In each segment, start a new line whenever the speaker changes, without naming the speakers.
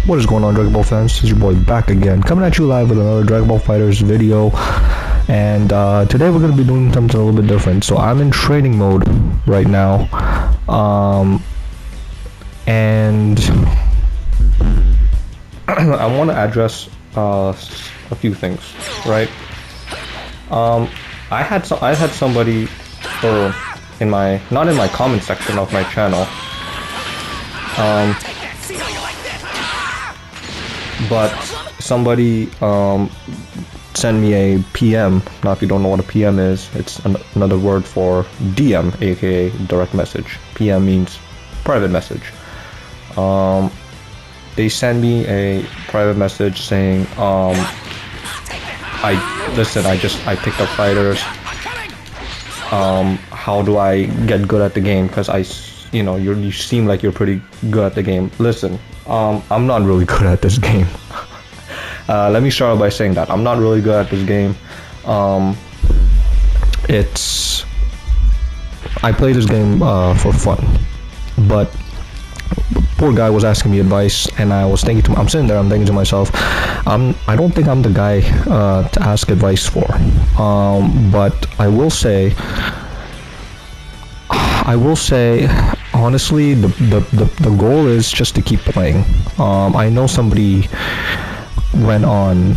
What is going on, Dragon Ball fans? This is your boy back again, coming at you live with another Dragon Ball FighterZ video. And today we're going to be doing something a little bit different. So I'm in training mode right now, and I want to address a few things, right? I had somebody, or in my, not in my comment section of my channel, but somebody sent me a PM. Now, if you don't know what a PM is, it's another word for DM, aka direct message. PM means private message. They sent me a private message saying, I picked up fighters. How do I get good at the game? Because you seem like you're pretty good at the game. Listen, I'm not really good at this game. Let me start by saying that I'm not really good at this game. I play this game for fun, but poor guy was asking me advice, and I'm sitting there, I'm thinking to myself, I don't think I'm the guy to ask advice for. But I will say, honestly, the goal is just to keep playing. I know somebody went on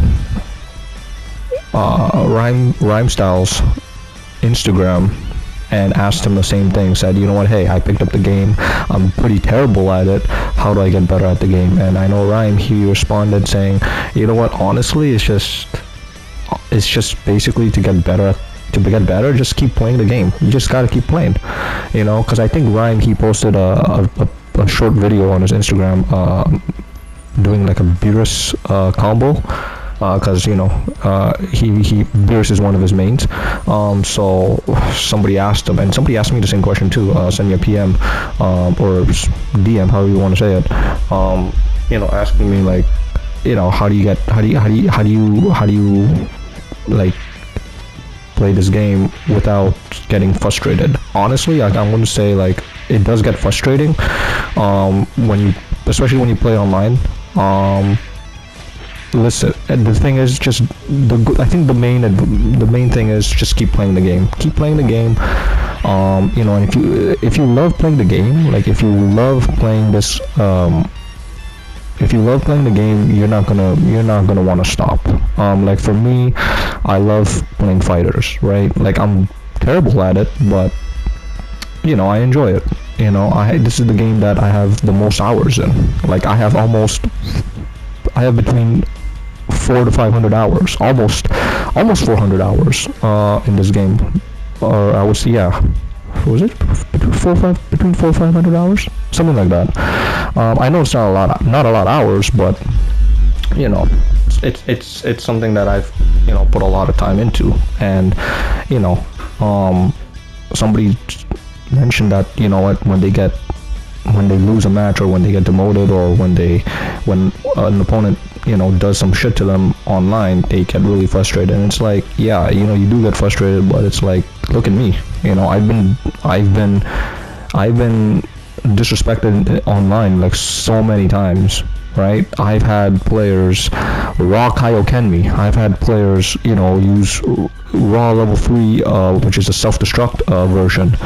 Rhyme Styles Instagram and asked him the same thing, said, you know what, hey, I picked up the game, I'm pretty terrible at it, how do I get better at the game? And I know Rhyme, he responded saying, you know what, honestly, it's just basically to get better, just keep playing the game. You just gotta keep playing, because I think Rhyme, he posted a short video on his Instagram doing like a Beerus combo, because Beerus is one of his mains. So somebody asked him, and somebody asked me the same question too, send me a PM or DM, however you want to say it, asking me like, how do you like play this game without getting frustrated? Honestly, I'm going to say, like, it does get frustrating especially when you play online. Listen, the thing is I think the main thing is just keep playing the game. Keep playing the game. And if you love playing the game, like if you love playing this, if you love playing the game, you're not gonna want to stop. Like for me, I love playing fighters, right? Like I'm terrible at it, but I enjoy it. This is the game that I have the most hours in. Like I have between 400 to 500 hours, almost 400 hours in this game, or I would say, yeah, was it between 400 to 500 hours, something like that. I know it's not a lot of hours, but it's something that I've put a lot of time into. And somebody mentioned that when they lose a match, or when they get demoted, or when an opponent does some shit to them online, they get really frustrated. And it's like, yeah, you do get frustrated, but it's like, look at me, I've been disrespected online like so many times, right? I've had players raw Kaioken me. I've had players use raw level 3, which is a self-destruct version,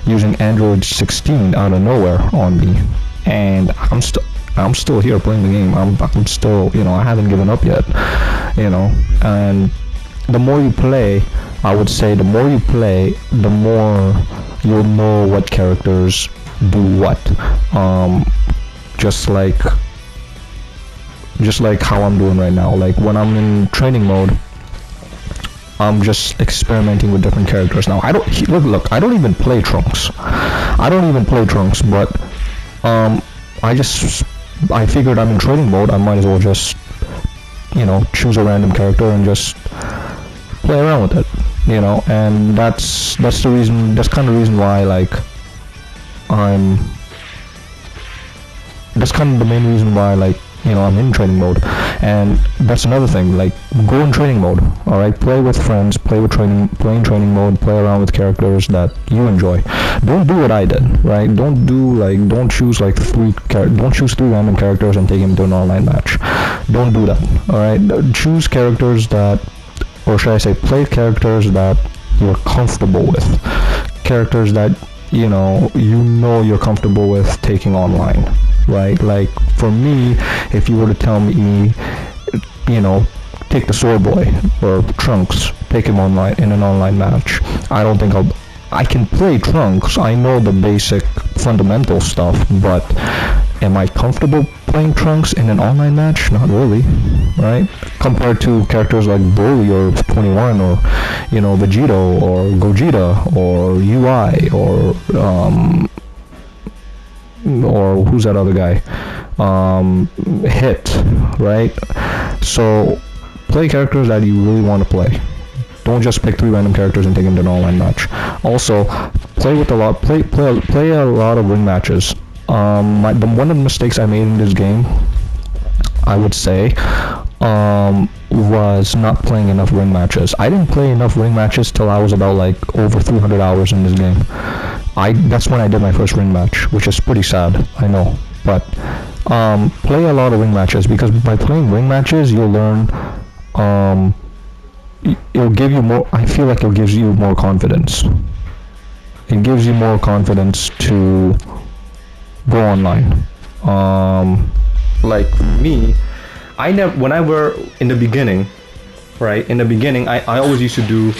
using Android 16 out of nowhere on me, and I'm still here playing the game. I'm still, I haven't given up yet, and the more you play, I would say the more you play, the more you'll know what characters do what. Just like how I'm doing right now. Like when I'm in training mode, I'm just experimenting with different characters. Now I don't look. I don't even play Trunks. But I figured I'm in training mode. I might as well just choose a random character and just play around with it. And that's the reason. That's kind of the reason why, like, that's kind of the main reason why, like, I'm in training mode. And that's another thing, like, go in training mode, all right? Play with friends, play in training mode, play around with characters that you enjoy. Don't do what I did, right? Don't choose like don't choose three random characters and take them to an online match. Don't do that, all right? Choose characters that, or should I say, play characters that you're comfortable with, characters that you know you're comfortable with taking online, right? Like for me, if you were to tell me, take the Sword Boy or Trunks, take him online in an online match, I don't think I can play Trunks. I know the basic fundamental stuff, but am I comfortable playing Trunks in an online match? Not really, right? Compared to characters like Broly or 21 or, Vegito or Gogeta or UI or who's that other guy? Hit, right? So play characters that you really want to play. Don't just pick three random characters and take them to an online match. Also, play a lot of ring matches. One of the mistakes I made in this game, I would say, was not playing enough ring matches. I didn't play enough ring matches till I was about like over 300 hours in this game. That's when I did my first ring match, which is pretty sad, I know. But play a lot of ring matches, because by playing ring matches, you'll learn. It'll give you more. I feel like it gives you more confidence. It gives you more confidence to go online. Like me, whenever in the beginning, right? In the beginning, I always used to do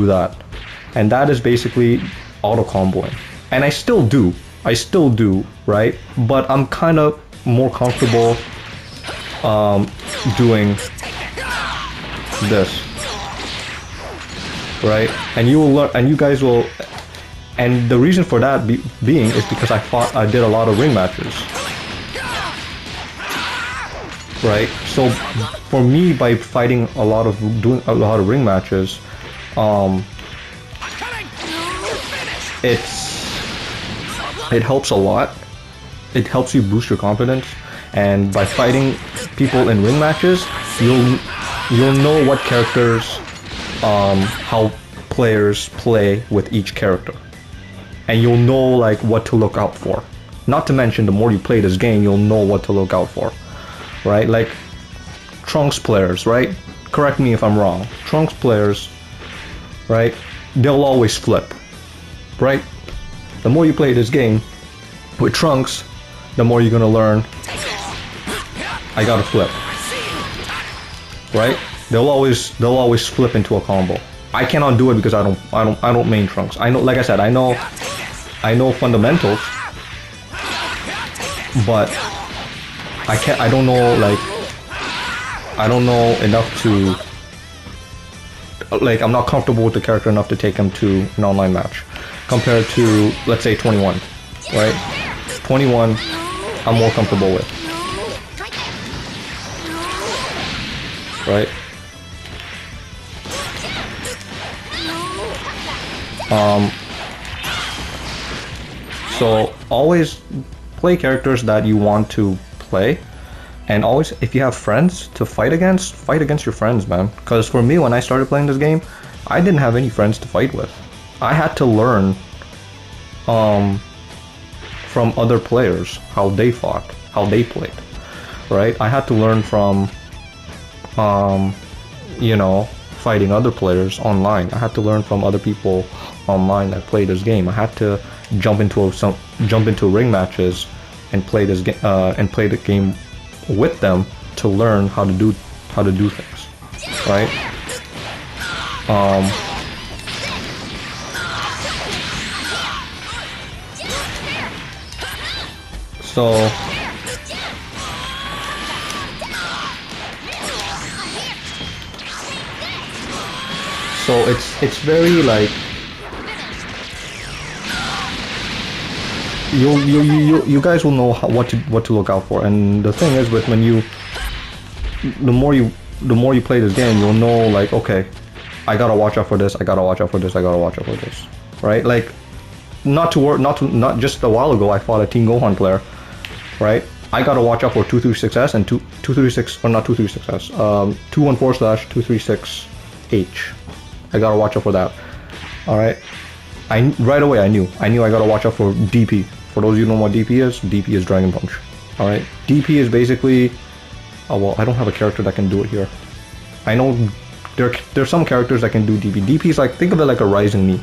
that, and that is basically auto comboing, and I still do, right? But I'm kind of more comfortable doing this, right? And you will learn, and you guys will, and the reason for that being is because I did a lot of ring matches, right? So for me, by doing a lot of ring matches, it helps a lot. It helps you boost your confidence, and by fighting people in ring matches, you'll know what characters, how players play with each character, and you'll know like what to look out for. Not to mention, the more you play this game, you'll know what to look out for, right? Like Trunks players, right? Correct me if I'm wrong. Trunks players, right? They'll always flip, right? The more you play this game with Trunks, the more you're gonna learn. I gotta flip. Right? They'll always flip into a combo. I cannot do it because I don't main Trunks. I know, like I said, I know fundamentals, but I don't know enough to, like, I'm not comfortable with the character enough to take him to an online match compared to, let's say, 21, right? 21 I'm more comfortable with. Right? So always play characters that you want to play, and always, if you have friends to fight against your friends, man. Because for me, when I started playing this game, I didn't have any friends to fight with. I had to learn from other players how they fought, how they played, right? I had to learn from fighting other players online. I had to learn from other people online that play this game. I had to jump into ring matches and play the game with them to learn how to do things, right? So it's very like you guys will know what to look out for. And the thing is, with the more you play this game, you'll know, like, okay, I gotta watch out for this, I gotta watch out for this, I gotta watch out for this, right? Like, not just a while ago, I fought a Team Gohan player, right? I gotta watch out for 236S and 236, or not 236S, 214/236H. I gotta watch out for that. Alright? Right away I knew I gotta watch out for DP. For those of you who know what DP is Dragon Punch. Alright? DP is basically, oh well, I don't have a character that can do it here. I know there's some characters that can do DP. DP is like, think of it like a Rising Me.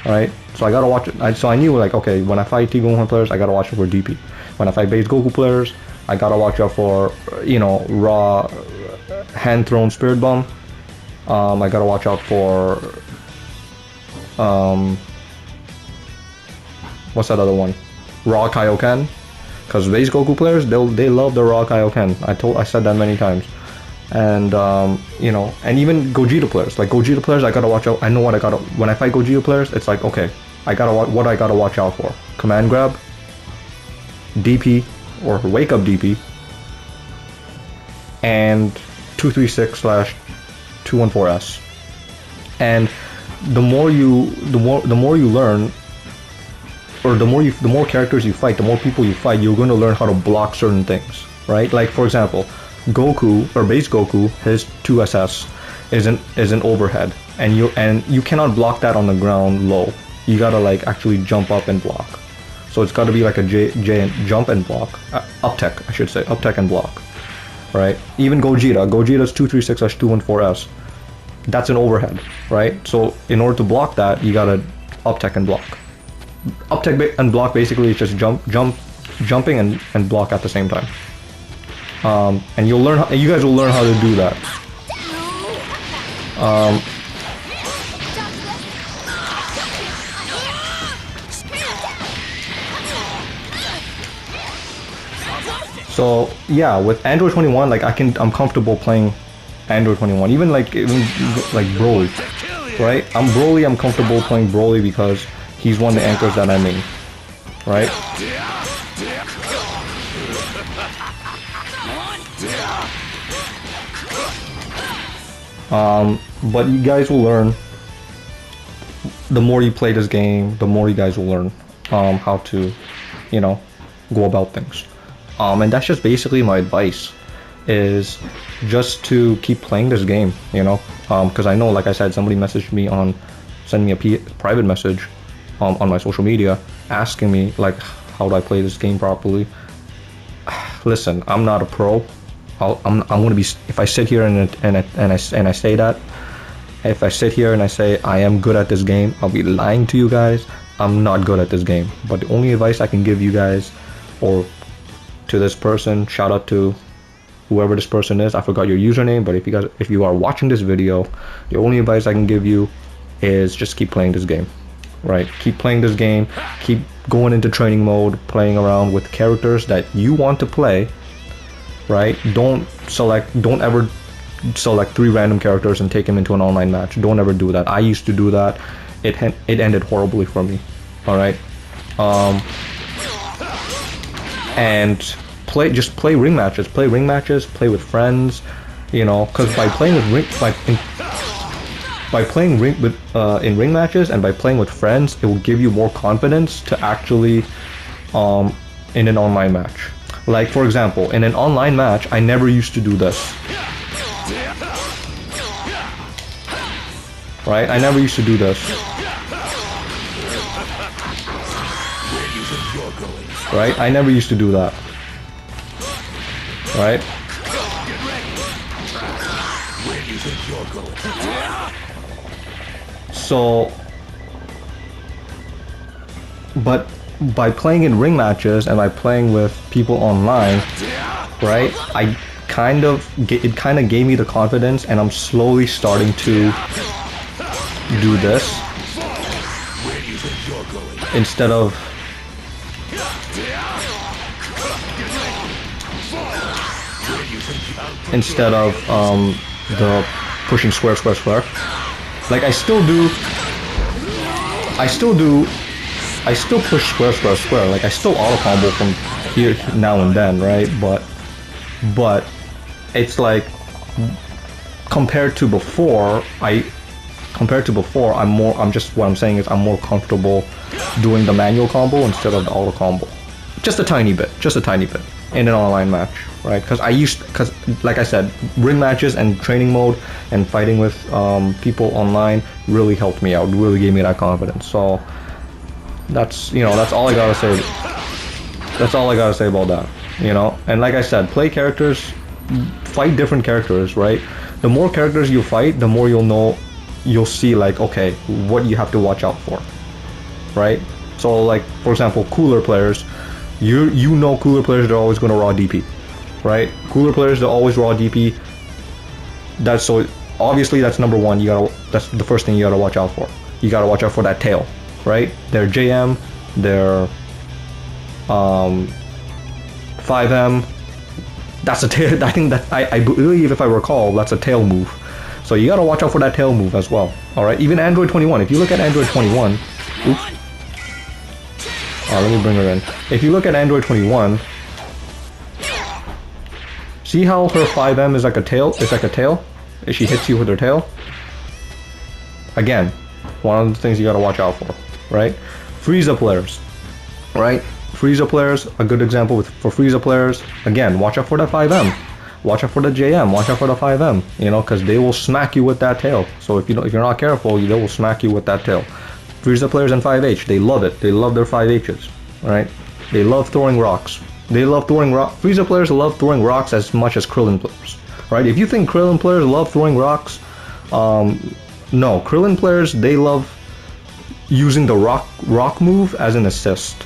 Alright? So I gotta watch it. So I knew, like, okay, when I fight T-Gohan players, I gotta watch out for DP. When I fight base Goku players, I gotta watch out for, you know, raw hand thrown Spirit Bomb. I gotta watch out for what's that other one? Raw Kaioken. Because base Goku players, they love the raw Kaioken. I said that many times. And you know, and even Gogeta players. Like Gogeta players, I gotta watch out. I know what I gotta, when I fight Gogeta players, it's like, okay, I gotta watch out for. Command Grab, DP or Wake Up DP, and 236/214S. And the more you learn, or the more characters you fight, the more people you fight, you're going to learn how to block certain things, right? Like for example, Goku, or base Goku, his 2SS is an overhead, and you cannot block that on the ground low. You gotta like actually jump up and block. So it's got to be like a jump and block, up tech, I should say, up tech and block, right? Even Gogeta's 236/214S, that's an overhead, right? So in order to block that, you gotta up tech and block. Up tech and block basically is just jumping and block at the same time. And you'll learn, you guys will learn how to do that. So yeah, with Android 21, like I'm comfortable playing Android 21, even like Broly, right? I'm comfortable playing Broly because he's one of the anchors that I'm in, right? But you guys will learn, the more you play this game, the more you guys will learn how to, you know, go about things. And that's just basically my advice, is just to keep playing this game, you know, because I know, like I said, somebody messaged me sent me a private message on my social media asking me, like, how do I play this game properly? Listen, I'm not a pro. I'm gonna be, if I sit here and I say that, if I sit here and I say I am good at this game, I'll be lying to you guys. I'm not good at this game. But the only advice I can give you guys, or to this person, shout out to whoever this person is, I forgot your username, but if you are watching this video, the only advice I can give you is just keep playing this game, right? Keep playing this game, keep going into training mode, playing around with characters that you want to play, right? Don't ever select 3 random characters and take them into an online match. Don't ever do that. I used to do that. It ended horribly for me. All right. And just play ring matches. Play with friends, you know, because by playing with in ring matches and by playing with friends, it will give you more confidence to actually in an online match. Like for example, in an online match, I never used to do this. Right? I never used to do this. Right? I never used to do that. Right? So, but by playing in ring matches and by playing with people online, right? It kind of gave me the confidence, and I'm slowly starting to do this instead of the pushing square. Like I still push square. Like I still auto combo from here now and then, right? But it's like compared to before, I'm more comfortable doing the manual combo instead of the auto combo. just a tiny bit in an online match, right? Because like I said, ring matches and training mode and fighting with people online really helped me out, really gave me that confidence. So that's all I gotta say. That's all I gotta say about that, And like I said, play characters, fight different characters, right? The more characters you fight, the more you'll see like, okay, what you have to watch out for, right? So like, for example, cooler players, cooler players, they're always going to raw DP, right? Cooler players, they're always raw DP. Obviously that's number one. That's the first thing you gotta watch out for. You gotta watch out for that tail, right? Their JM, their 5M. That's a tail. I think that I believe, if I recall, that's a tail move. So you gotta watch out for that tail move as well. All right. Even Android 21. If you look at Android 21, oops. Let me bring her in. If you look at Android 21, see how her 5M is like a tail? It's like a tail. If she hits you with her tail. Again, one of the things you gotta watch out for, right? Frieza players, right? Frieza players, a good example for Frieza players. Again, watch out for that 5M. Watch out for the JM. Watch out for the 5M. Because they will smack you with that tail. So if you're not careful, they will smack you with that tail. Frieza players and 5H, they love it. They love their 5Hs, right? They love throwing rocks. Frieza players love throwing rocks as much as Krillin players, right? If you think Krillin players love throwing rocks, no. Krillin players, they love using the rock move as an assist.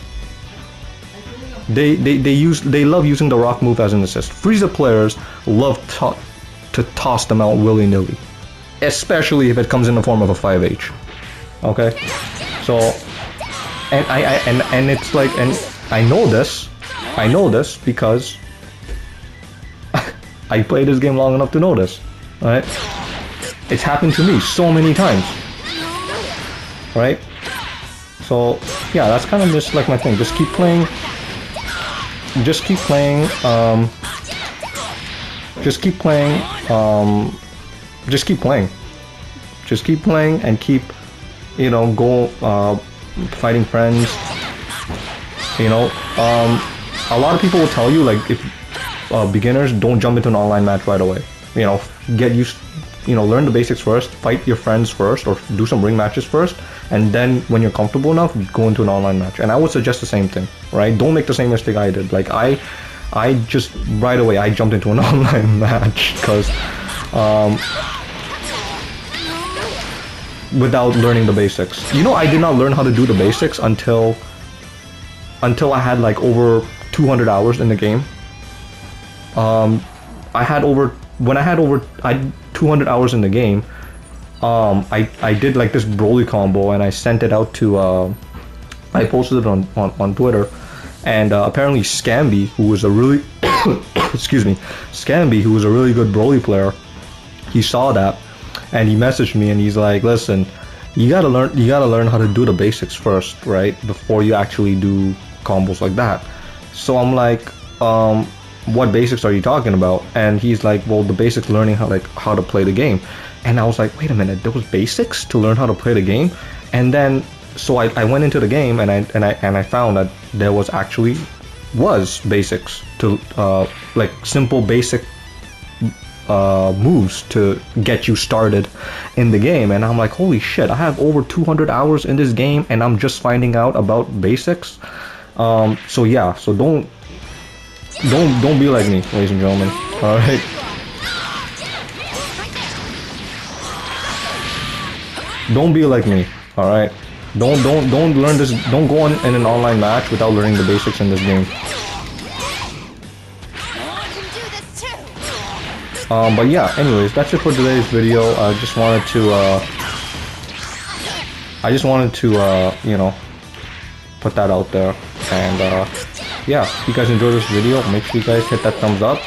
They love using the rock move as an assist. Frieza players love to toss them out willy-nilly, especially if it comes in the form of a 5H. Okay, so and it's like, and I know this because I played this game long enough to know this, right? It's happened to me so many times, right? So yeah, that's kind of just like my thing. Just keep playing. Just keep playing. Just keep playing and keep, fighting friends. A lot of people will tell you, like, if beginners, don't jump into an online match right away. Get used, learn the basics first, fight your friends first, or do some ring matches first, and then when you're comfortable enough, go into an online match. And I would suggest the same thing, right? Don't make the same mistake I did. Like, I just right away I jumped into an online match because without learning the basics. I did not learn how to do the basics until I had like over 200 hours in the game. When I had over 200 hours in the game, I did like this Broly combo and I sent it out to I posted it on Twitter, and apparently Scamby, who was a really Scamby, who was a really good Broly player, he saw that and he messaged me and he's like, listen, you gotta learn how to do the basics first, right, before you actually do combos like that. So I'm like, what basics are you talking about? And he's like, well, the basics, learning how to play the game. And I was like, wait a minute, there was basics to learn how to play the game? And then so I went into the game and I found that there was basics to like simple basic moves to get you started in the game. And I'm like, holy shit, I have over 200 hours in this game and I'm just finding out about basics. So yeah, so don't be like me, ladies and gentlemen. All right. Don't be like me. All right. Don't learn this. Don't go on in an online match without learning the basics in this game. But yeah, anyways, that's it for today's video. I just wanted to put that out there. And yeah, if you guys enjoyed this video, make sure you guys hit that thumbs up.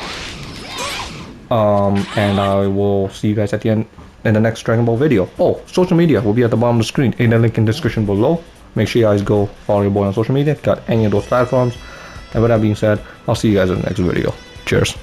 And I will see you guys at the end in the next Dragon Ball video. Oh, social media will be at the bottom of the screen in the link in the description below. Make sure you guys go follow your boy on social media. Got any of those platforms. And with that being said, I'll see you guys in the next video. Cheers.